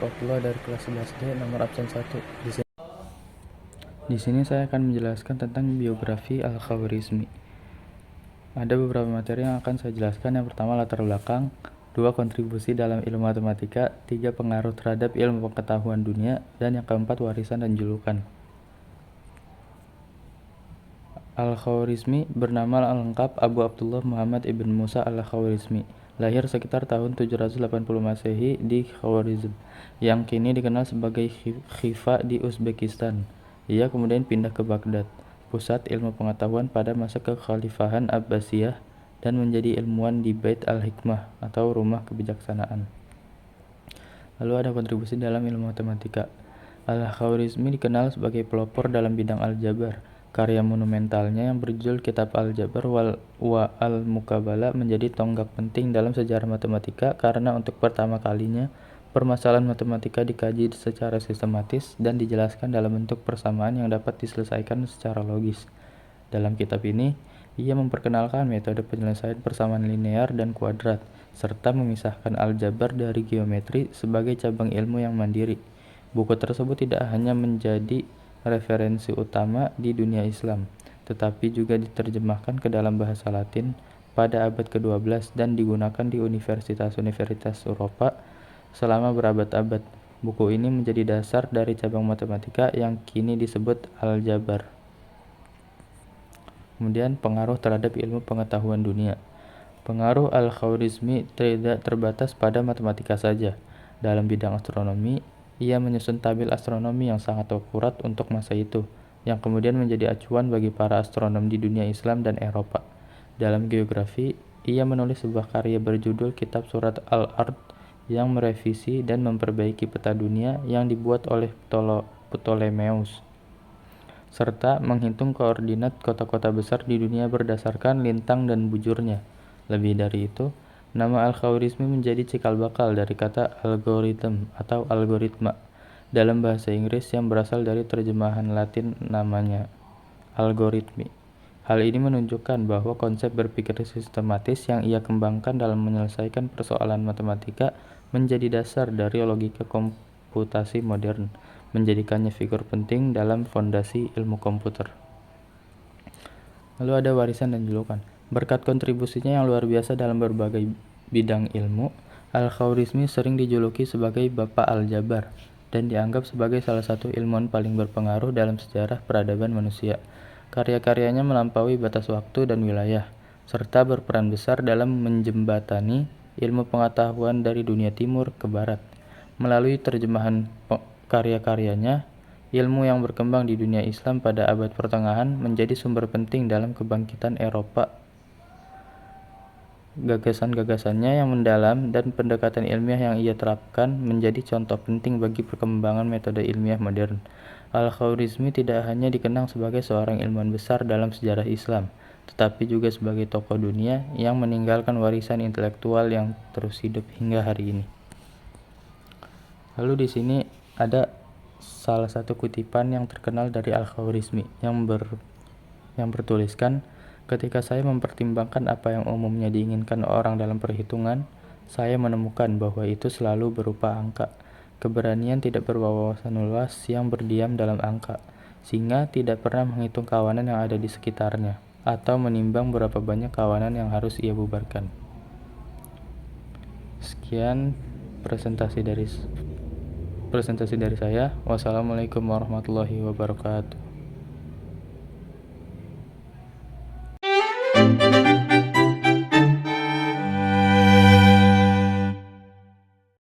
Abdullah dari kelas 11D nomor absen 1. Di sini saya akan menjelaskan tentang biografi Al-Khawarizmi. Ada beberapa materi yang akan saya jelaskan. Yang pertama, latar belakang. 2, kontribusi dalam ilmu matematika. 3, pengaruh terhadap ilmu pengetahuan dunia. Dan yang keempat, warisan dan julukan. Al-Khawarizmi bernama lengkap Abu Abdullah Muhammad ibn Musa Al-Khawarizmi. Lahir sekitar tahun 780 Masehi di Khawarizm, yang kini dikenal sebagai Khiva di Uzbekistan. Ia kemudian pindah ke Baghdad, pusat ilmu pengetahuan pada masa kekhalifahan Abbasiyah, dan menjadi ilmuwan di Bait al-Hikmah atau rumah kebijaksanaan. Lalu ada kontribusi dalam ilmu matematika. Al-Khawarizmi dikenal sebagai pelopor dalam bidang aljabar. Karya monumentalnya yang berjudul Kitab Al-Jabar wa Al-Muqabalah menjadi tonggak penting dalam sejarah matematika karena untuk pertama kalinya permasalahan matematika dikaji secara sistematis dan dijelaskan dalam bentuk persamaan yang dapat diselesaikan secara logis. Dalam kitab ini, ia memperkenalkan metode penyelesaian persamaan linear dan kuadrat, serta memisahkan aljabar dari geometri sebagai cabang ilmu yang mandiri. Buku tersebut tidak hanya menjadi referensi utama di dunia Islam, tetapi juga diterjemahkan ke dalam bahasa Latin pada abad ke-12 dan digunakan di universitas-universitas Eropa selama berabad-abad. Buku ini menjadi dasar dari cabang matematika yang kini disebut aljabar. Kemudian, pengaruh terhadap ilmu pengetahuan dunia. Pengaruh Al-Khawarizmi tidak terbatas pada matematika saja. Dalam bidang astronomi, ia menyusun tabel astronomi yang sangat akurat untuk masa itu, yang kemudian menjadi acuan bagi para astronom di dunia Islam dan Eropa. Dalam geografi, ia menulis sebuah karya berjudul Kitab Surat Al-Ard yang merevisi dan memperbaiki peta dunia yang dibuat oleh Ptolemeus, serta menghitung koordinat kota-kota besar di dunia berdasarkan lintang dan bujurnya. Lebih dari itu, nama Al-Khawarizmi menjadi cikal bakal dari kata algorithm atau algoritma dalam bahasa Inggris yang berasal dari terjemahan Latin namanya, algoritmi. Hal ini menunjukkan bahwa konsep berpikir sistematis yang ia kembangkan dalam menyelesaikan persoalan matematika menjadi dasar dari logika komputasi modern, menjadikannya figur penting dalam fondasi ilmu komputer. Lalu ada warisan dan julukan. Berkat kontribusinya yang luar biasa dalam berbagai bidang ilmu, Al-Khawarizmi sering dijuluki sebagai Bapak Aljabar dan dianggap sebagai salah satu ilmuwan paling berpengaruh dalam sejarah peradaban manusia. Karya-karyanya melampaui batas waktu dan wilayah, serta berperan besar dalam menjembatani ilmu pengetahuan dari dunia timur ke barat. Melalui terjemahan karya-karyanya, ilmu yang berkembang di dunia Islam pada abad pertengahan menjadi sumber penting dalam kebangkitan Eropa. Gagasan-gagasannya yang mendalam dan pendekatan ilmiah yang ia terapkan menjadi contoh penting bagi perkembangan metode ilmiah modern. Al-Khawarizmi tidak hanya dikenang sebagai seorang ilmuwan besar dalam sejarah Islam, tetapi juga sebagai tokoh dunia yang meninggalkan warisan intelektual yang terus hidup hingga hari ini. Lalu di sini ada salah satu kutipan yang terkenal dari Al-Khawarizmi yang bertuliskan, ketika saya mempertimbangkan apa yang umumnya diinginkan orang dalam perhitungan, saya menemukan bahwa itu selalu berupa angka. Keberanian tidak berwawasan luas yang berdiam dalam angka, sehingga tidak pernah menghitung kawanan yang ada di sekitarnya, atau menimbang berapa banyak kawanan yang harus ia bubarkan. Sekian presentasi dari saya. Wassalamualaikum warahmatullahi wabarakatuh.